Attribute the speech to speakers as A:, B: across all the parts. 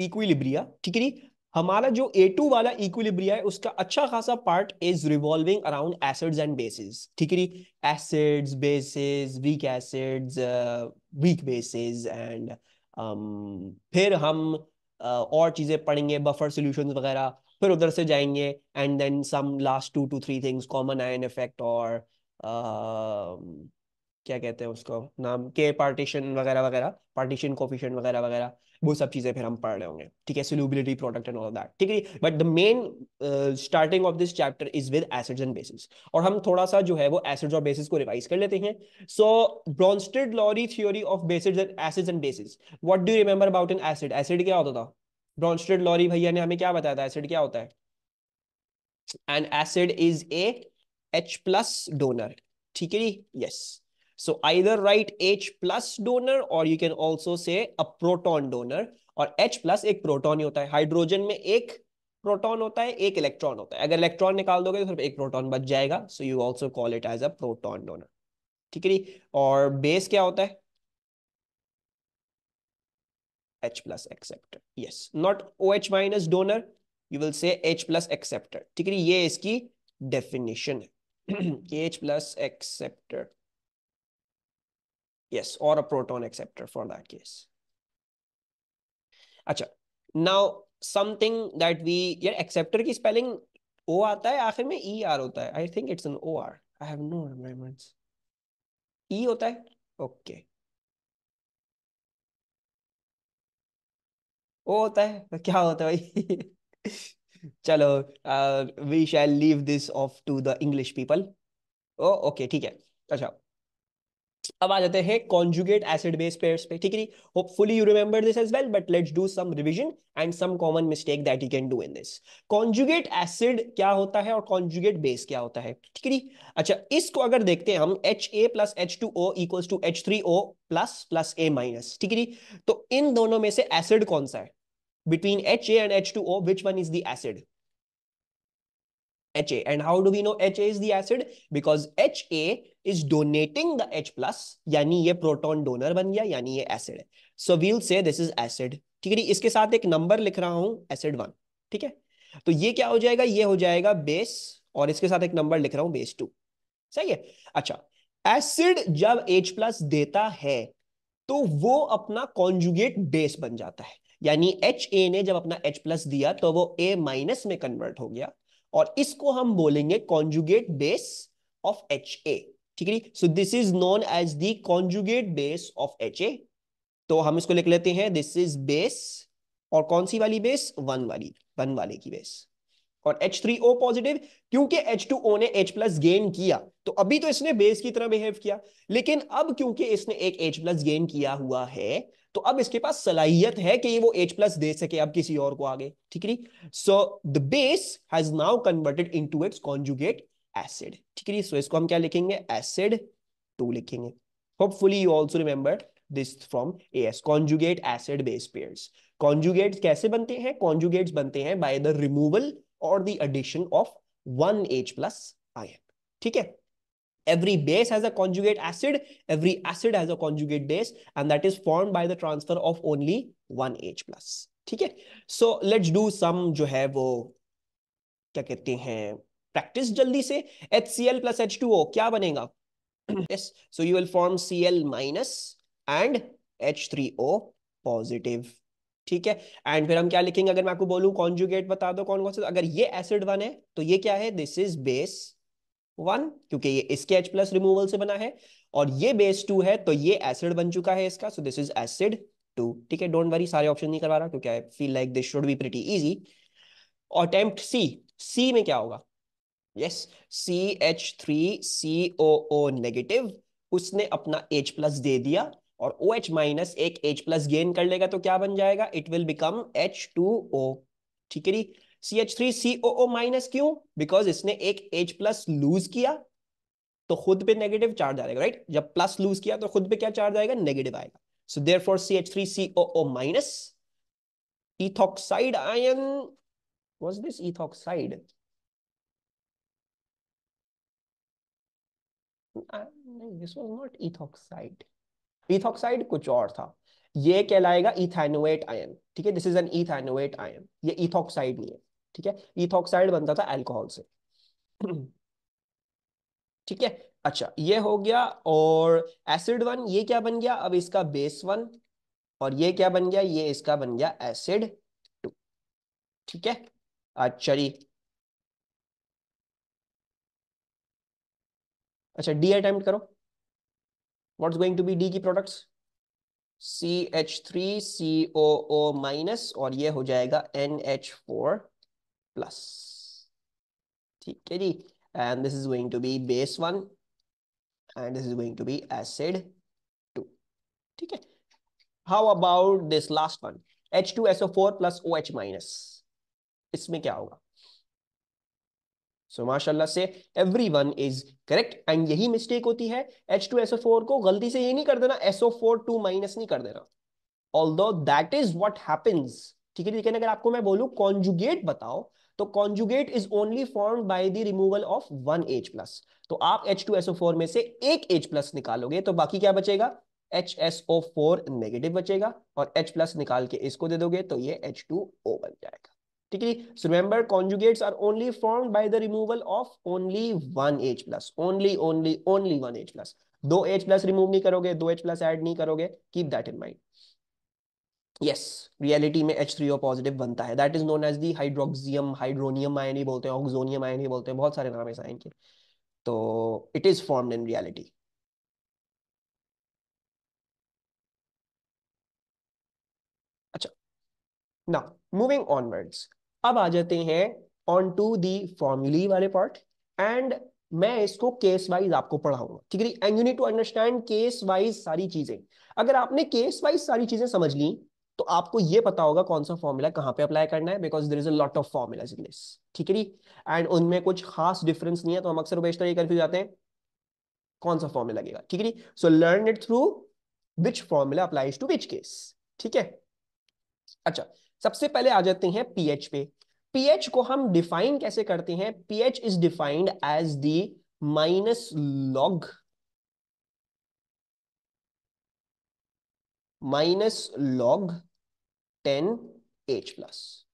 A: Equilibria, ठीक है नी। हमारा जो A2 वाला इक्विलिब्रिया है उसका अच्छा खासा part is revolving around acids and bases, ठीक है नी। Acids, bases, weak acids, weak bases and फिर हम और चीजें पढ़ेंगे, बफर सॉल्यूशंस वगैरह, फिर उधर से जाएंगे and then some last 2 to 3 things, common ion effect और क्या कहते हैं उसको नाम के पार्टीशन वगैरह वगैरह, पार्टीशन कोफिशिएंट वगैरह वगैरह, वो सब चीजें फिर हम पढ़ रहे होंगे, ठीक है। Solubility product and all that, ठीक है। But the main starting of this chapter is with acids and basis, और हम थोड़ा सा जो है वो एसिड्स और बेसिस को रिवाइज कर लेते हैं। So Bronsted Lowry theory of bases and acids and bases, what do you remember about an acid? Acid क्या होता था? ब्रोंस्टेड-लॉरी भैया ने हमें क्या बताया था एसिड क्या होता है? N acid is a H plus donor, ठीक है जी, yes. So either write H plus donor or you can also say a proton donor, और H plus एक प्रोटॉन ही होता है, हाइड्रोजन में एक प्रोटॉन होता है, एक इलेक्ट्रॉन होता है, अगर इलेक्ट्रॉन निकाल दोगे तो सिर्फ एक प्रोटॉन बच जाएगा, so you also call it as a proton donor, ठीक है जी। और बेस क्या होता है? H plus acceptor, yes, not OH minus donor, you will say H plus acceptor, ठीक है, ये इसकी डेफिनेशन है H plus acceptor, yes, or a proton acceptor for that case. अच्छा, now something that we, यार acceptor की spelling O आता है आखिर में, ER होता है, I think it's an OR, I have no remembrance. E होता है, ओके, O होता है तो क्या होता है भाई? चलो, we shall leave this off to the English people. Oh okay, ठीक है। अच्छा, अब आ जाते हैं कॉन्जुगेट एसिड बेस पेयर्स पे, ठीक है। Hopefully you remember this as well, but let's do some revision and some common mistake that you can do in this. Conjugate acid क्या होता है और कॉन्जुगेट बेस क्या होता है, ठीक है। अच्छा, इसको अगर देखते हैं हम, Ha plus H2O equals to H3O plus plus A minus, ठीक है। तो इन दोनों में से एसिड कौन सा है? Between Ha and H2O, which one is the acid? Ha. And how do we know Ha is the acid? Because Ha is donating the H plus, यानी ये प्रोटॉन डोनर बन गया, यानी ये एसिड है। सो वील से this is acid, ठीक है। इसके साथ एक नंबर लिख रहा हूं, एसिड 1, ठीक है। तो ये क्या हो जाएगा? ये हो जाएगा बेस, और इसके साथ एक नंबर लिख रहा हूं, बेस 2, सही है। अच्छा, एसिड जब H प्लस देता है तो वो अपना कॉन्जुगेट बेस बन जाता है, यानी Ha ने जब अपना H प्लस दिया तो वो A माइनस में कन्वर्ट हो गया, और इसको हम बोलेंगे कॉन्जुगेट बेस ऑफ Ha, ठीक है। So this is known as the conjugate base of Ha। तो हम इसको लिख लेते हैं, दिस इज बेस, और कौन सी वाली बेस? वन वाले की बेस। और H3O पॉजिटिव, क्योंकि H2O ने H प्लस गेन किया, तो अभी तो इसने बेस की तरह बिहेव किया, लेकिन अब क्योंकि इसने एक H प्लस गेन किया हुआ है, तो अब इसके पास सलाहियत है कि ये वो H प्लस दे सके अब किसी और को आगे, ठीक है। So the base has now converted into its conjugate acid, ठीक है। सो इसको हम क्या लिखेंगे? एसिड 2 लिखेंगे। Hopefully you also remember this from AS, conjugate acid base pairs. Conjugates कैसे बनते हैं? कॉन्जुगेट्स बनते हैं bye the removal or the addition of one H plus ion, ठीक है। Every base has a conjugate acid, every acid has a conjugate base, and that is formed by the transfer of only one H plus, ठीक है। So let's do some जो है वो क्या कहते हैं प्रैक्टिस जल्दी से। HCl plus H2O क्या बनेगा? yes, so you will form Cl minus and H3O positive, ठीक है। एंड फिर हम क्या लिखेंगे? अगर मैं आपको बोलूं कॉन्जुगेट बता दो कौन कौन से, अगर ये एसिड 1 है तो ये क्या है? दिस इज बेस 1, क्योंकि ये इसके H प्लस रिमूवल से बना है, और ये बेस 2 है तो ये एसिड बन चुका है इसका, सो दिस इज एसिड 2, ठीक है। डोंट वरी, सारे ऑप्शन नहीं करवा रहा क्योंकि I feel like this should be pretty easy. Attempt C में क्या होगा? यस, CH3COO नेगेटिव, उसने अपना H प्लस दे दिया, और OH माइनस एक H प्लस गेन कर लेगा तो क्या बन जाएगा? इट विल बिकम H2O, ठीक है। CH3COO माइनस क्यों? बिकॉज इसने एक H प्लस लूज किया तो खुद पे नेगेटिव चार्ज आएगा, राइट। जब प्लस लूज किया तो खुद पे क्या चार्ज आएगा? नेगेटिव आएगा। So therefore CH3COO minus, ethoxide ion, was this ethoxide? नहीं, this was not ethoxide, ethoxide कुछ और था। ये कहलाएगा इथेनोएट आयन, ठीक है, this is an ethanoate ion, ये इथॉक्साइड नहीं है, ठीक है, इथॉक्साइड बनता था अल्कोहल से। ठीक है। अच्छा ये हो गया, और एसिड वन ये क्या बन गया, अब इसका बेस वन, और ये क्या बन गया, ये इसका बन गया एसिड टू। ठीक है। अच्छा जी। अच्छा डी अटेम्प्ट करो, what's going to be D की प्रोडक्ट्स, CH3COO माइनस, और ये हो जाएगा NH4 प्लस। ठीक है जी। And this is going to be base one, and this is going to be acid two. ठीक है। How about this last one, H2SO4 plus OH minus, इसमें क्या होगा? सो माशाल्लाह से एवरीवन इज करेक्ट, एंड यही मिस्टेक होती है, H2SO4 को गलती से ये नहीं कर देना, SO4 2 माइनस नहीं कर देना, although that is what happens. ठीक है, लेकिन अगर आपको मैं बोलूं कॉन्जुगेट बताओ, तो conjugate is only formed by the removal of one H+। तो आप H2SO4 में से एक H+ निकालोगे तो बाकी क्या बचेगा, HSO4 नेगेटिव बचेगा, और H+ निकाल के इसको दे दोगे तो ये H2O बन जाएगा। ठीक है, so remember conjugates are only formed by the removal of only one H+, only only only one H+। दो H+ रिमूव नहीं करोगे, दो H+ ऐड नहीं करोगे, keep that in mind. Yes, reality में H3O पॉजिटिव बनता है, that is known as the hydroxium, hydronium ion ही बोलते हैं, ऑक्सोनियम आयन ही बोलते हैं, बहुत सारे नाम है साइन के। तो it is formed in reality. अच्छा, ना मूविंग ऑनवर्ड्स, अब आ जाते हैं ऑन टू दी फॉर्मूली वाले पार्ट, एंड मैं इसको केस वाइज आपको पढ़ाऊंगा। ठीक है, and you need to understand case wise सारी चीजें। अगर आपने केस वाइज सारी चीजें समझ ली, तो आपको ये पता होगा कौन सा फॉर्मूला कहां पे अप्लाई करना है, because there is a lot of formulas in this. ठीक है, एंड उनमें कुछ खास डिफरेंस नहीं है, तो हम अक्सर बेशतर ये कंफ्यूज जाते हैं कौन सा फॉर्मूला लगेगा। ठीक है, so learn it through which formula applies to which case. ठीक है। अच्छा, सबसे पहले आ जाते हैं पीएच पे। पीएच को हम डिफाइन कैसे करते हैं, pH is defined as the minus log, minus log 10H+।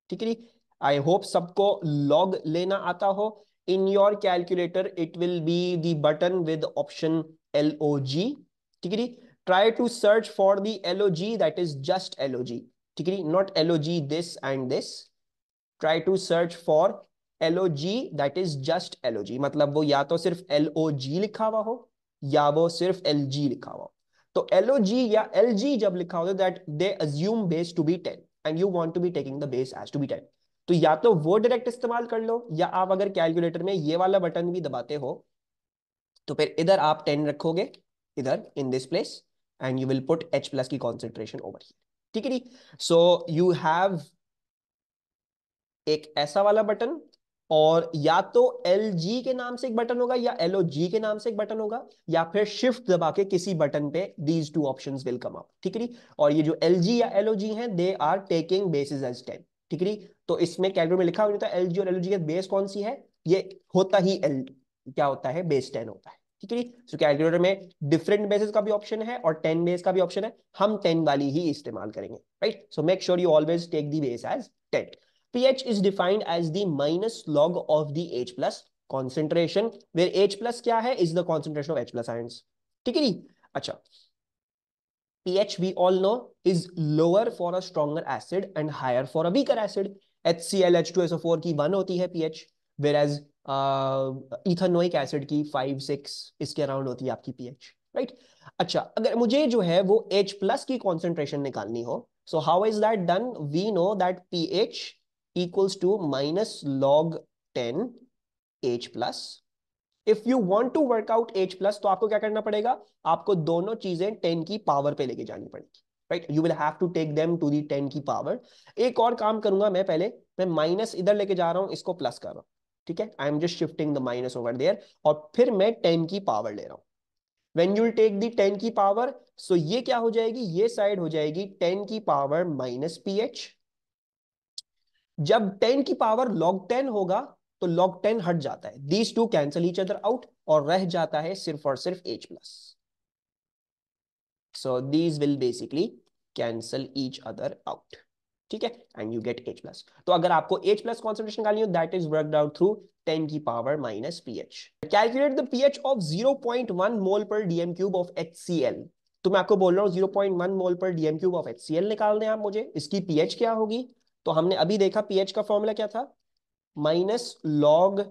A: ठीक है, आई होप सबको लॉग लेना आता हो। In your calculator it will be the button with option LOG। ठीक है, try to search for the LOG that is just LOG। ठीक है, not LOG this and this, try to search for LOG that is just LOG, मतलब वो या तो सिर्फ LOG लिखा हुआ हो, या वो सिर्फ LG लिखा हुआ हो। तो LOG या LG जब लिखा होता है, that they assume base to be 10 and you want to be taking the base as to be 10। तो या तो वो डायरेक्ट इस्तेमाल कर लो, या आप अगर कैलकुलेटर में ये वाला बटन भी दबाते हो, तो फिर इधर आप 10 रखोगे, इधर in this place, and you will put H+ की कॉन्सेंट्रेशन ओवर हियर। ठीक है, सो यू हैव एक ऐसा वाला बटन, और या तो LG के नाम से एक बटन होगा, या LOG के नाम से एक बटन होगा, या फिर शिफ्ट दबा के किसी बटन पे these two options will come up. ठीक है, और ये जो LG या LOG हैं, they are taking basis as 10। ठीक है, तो इसमें कैलकुलेटर में लिखा होता है LG और LOG के बेस कौन सी है, ये होता ही L क्या होता है, बेस 10 होता है। ठीक है, सो कैलकुलेटर में डिफरेंट बेसिस का भी ऑप्शन है और 10 बेस का भी ऑप्शन है, हम 10 वाली ही इस्तेमाल करेंगे। Right, so make sure you always take the base as 10। pH is defined as the minus log of the H plus concentration, where H plus क्या है, is the concentration of H plus ions। ठीक है नी। अच्छा, pH we all know is lower for a stronger acid and higher for a weaker acid। HCl H2SO4 की 1 होती है pH, whereas ethanoic acid की 5 6 इसके अराउंड होती है आपकी pH। राइट, अच्छा अगर मुझे जो है वो H+ की कॉन्सेंट्रेशन निकालनी हो, so how is that done, we know that pH equals to minus log 10H+। If you want to work out H+, तो आपको क्या करना पड़ेगा, आपको दोनों चीजें 10 की पावर पे लेके जानी पड़ेगी। Right, you will have to take them to the 10 की पावर। एक और काम करूंगा मैं, पहले मैं माइनस इधर लेके जा रहा हूं, इसको प्लस कर रहा हूं। ठीक है, I am just shifting the minus over there, और फिर मैं 10 की पावर ले रहा हूं। When you will take the 10 की पावर, सो ये क्या हो जाएगी, ये साइड हो जाएगी 10 की पावर माइनस pH। जब 10 की पावर log 10 होगा, तो log 10 हट जाता है, these two cancel each other out, और रह जाता है सिर्फ और सिर्फ H+। So these will basically cancel each other out. ठीक है, and you get H plus. तो अगर आपको H प्लस कॉन्सेंट्रेशन निकालनी हो, that is worked out through 10 की power minus pH. Calculate the pH of 0.1 मोल पर डीएम क्यूब ऑफ HCl. तो मैं आपको बोल रहा हूँ 0.1 मोल पर डीएम क्यूब ऑफ HCl निकाल दें आप मुझे. इसकी pH क्या होगी? तो हमने अभी देखा pH का फॉर्मूला क्या था, minus log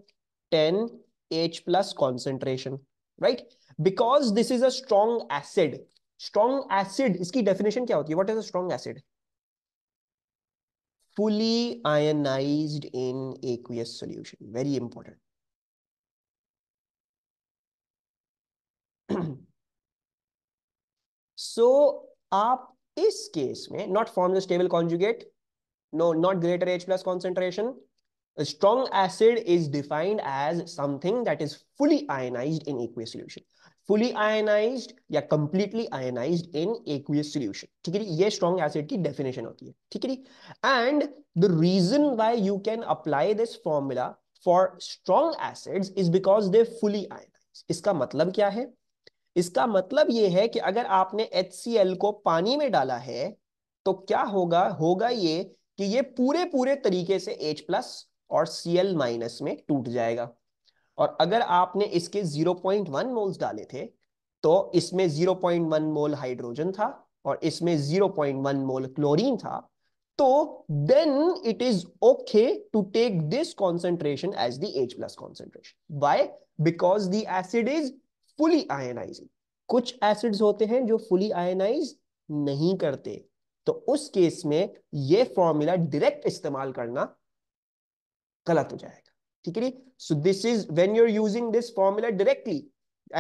A: 10 H plus concentration, right? Because this is a strong acid. Strong acid, इसकी डेफिनेशन क्या होती है? What is a strong acid? fully ionized in aqueous solution. Very important. So आप इस केस में not form the stable conjugate, no, not greater H plus concentration. A strong acid is defined as something that is fully ionized in aqueous solution. Fully ionized या completely ionized in aqueous solution. ठीक है, ये strong acid की definition होती है. ठीक है, and the reason why you can apply this formula for strong acids is because they fully ionize. इसका मतलब क्या है? इसका मतलब ये है कि अगर आपने HCl को पानी में डाला है तो क्या होगा? होगा ये कि ये पूरे पूरे तरीके से H प्लस और Cl माइनस में टूट जाएगा. और अगर आपने इसके 0.1 मोल्स डाले थे तो इसमें 0.1 मोल हाइड्रोजन था और इसमें 0.1 मोल क्लोरीन था. तो then it is okay to take this concentration as the H plus concentration. Why? Because the acid is fully ionizing. कुछ एसिड्स होते हैं जो फुली आयनाइज नहीं करते, तो उस केस में ये फॉर्मूला डायरेक्ट इस्तेमाल करना गलत हो जाएगा. ठीक है, so this is when you are using this formula directly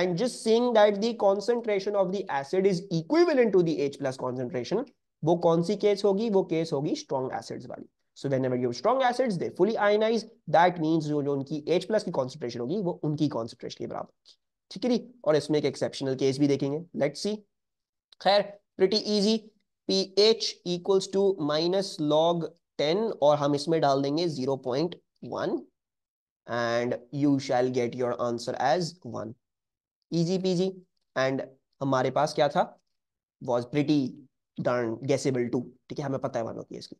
A: and just seeing that the concentration of the acid is equivalent to the H plus concentration, वो कौन सी केस होगी? वो केस होगी strong acids वाली. So whenever you have strong acids, they fully ionize. That means जो उनकी H plus की concentration होगी वो उनकी concentration के बराबर होगी. ठीक है, और इसमें एक exceptional case भी देखेंगे. Let's see. खैर, pretty easy. pH equals to minus log 10 और हम इसमें डाल देंगे 0.1 and you shall get your answer as 1. Easy peasy. And हमारे पास क्या था? Was pretty darn guessable too. ठीक है, हमें पता है वन होती है इसकी.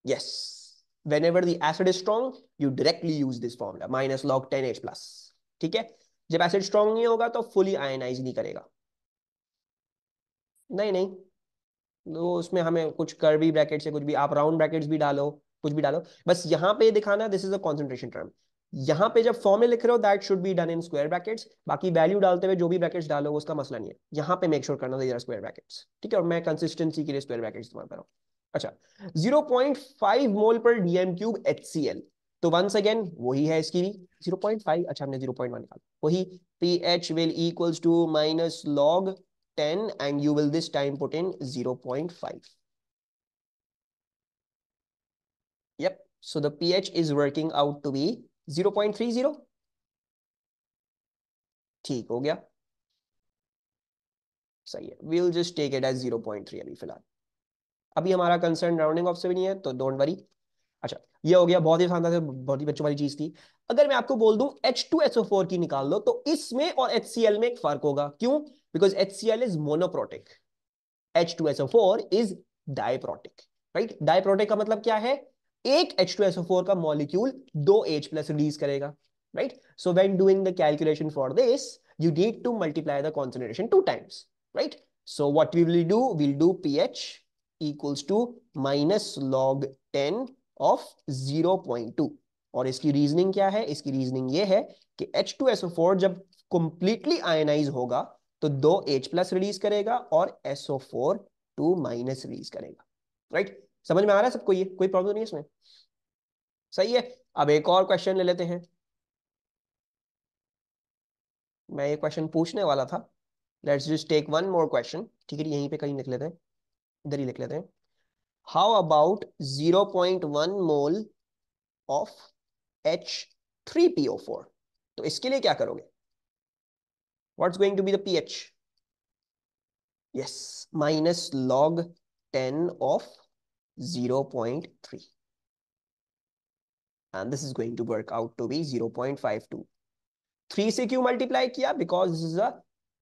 A: Yes, whenever the acid is strong you directly use this formula minus log 10 H plus. ठीक है, जब एसिड स्ट्रॉन्ग नहीं होगा तो फुली आयनाइज नहीं करेगा. नहीं नहीं, तो उसमें हमें कुछ कर्वी ब्रैकेट से कुछ भी, आप राउंड ब्रैकेट्स भी डालो, कुछ भी डालो, बस यहाँ पे दिखाना this is a concentration term. यहाँ पे जब फॉर्मूला लिख रहे हो that should be done in square brackets. बाकी वैल्यू डालते हुए जो भी ब्रैकेट्स डालो उसका मसला नहीं है. यहाँ पे मेक श्योर करना देयर आर स्क्वायर ब्रैकेट्स. ठीक है, और मैं कंसिस्टेंसी के लिए स्क्वायर ब्रैकेट्स इस्तेमाल कर रहा हूँ. अच्छा, 0.5 मोल पर डीएम क्यूब HCl. तो वंस अगेन वही है इसकी भी 0.5. अच्छा, हमने 0.1 निकाला. वही pH will equals to minus log 10 and you will this time put in 0.5. Yep, so the pH is working out to be 0.30. ठीक हो गया, सही है. we'll just take it as 0.3 अभी फिलहाल. अभी हमारा कंसर्न राउंडिंग ऑफ से भी नहीं है तो डोंट वरी. अच्छा, ये हो गया. बहुत ही शानदार, बहुत ही बच्चों वाली चीज थी. अगर मैं आपको बोल दूं H2SO4 की निकाल लो तो इसमें और HCl में एक फर्क होगा. क्यों? Because HCl is monoprotic, H2SO4 is diprotic. Right, diprotic का मतलब क्या है? एक H2SO4 का मॉलिक्यूल दो H प्लस रिलीज करेगा. Right, so when doing the calculation for this you need to multiply the concentration 2 times, right? So what we will do, we'll do pH equals to minus log 10 of 0.2. और इसकी reasoning क्या है? इसकी reasoning ये है कि H2SO4 जब completely ionise होगा तो दो H प्लस रिलीज करेगा और SO4 2 माइनस रिलीज करेगा. राइट, समझ में आ रहा है सबको? ये कोई प्रॉब्लम नहीं है इसमें? सही है. अब एक और क्वेश्चन ले लेते हैं. मैं ये क्वेश्चन पूछने वाला था. Let's just take one more question. ठीक है, यहीं पे कहीं लिख लेते हैं, इधर ही लिख लेते हैं. How about 0.1 mole of H3PO4. तो इसके लिए क्या करोगे? What's going to be the pH? Yes, minus log 10 of 0.3 and this is going to work out to be 0.52. 3 से क्यों मल्टीप्लाई किया? Because this is a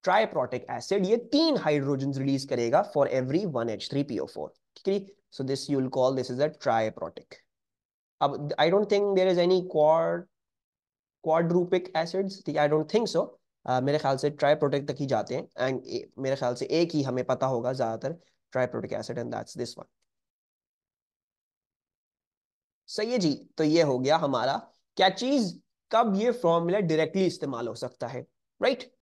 A: triprotic acid ये 3 hydrogen release करेगा फॉर एवरी 1H3PO4, ठीक है। So this you will call this is a triprotic. अब I don't think there is any quadruprotic acids, ठीक है, आई डोंट थिंक सो। मेरे ख्याल से ट्राइप्रोटिक तक ही जाते हैं, एंड मेरे ख्याल से एक ही हमें पता होगा ज्यादातर, triprotic acid, and that's this one. सही है जी। तो ये हो गया हमारा क्या चीज, कब ये फॉर्मूला डायरेक्टली इस्तेमाल हो सकता है, राइट।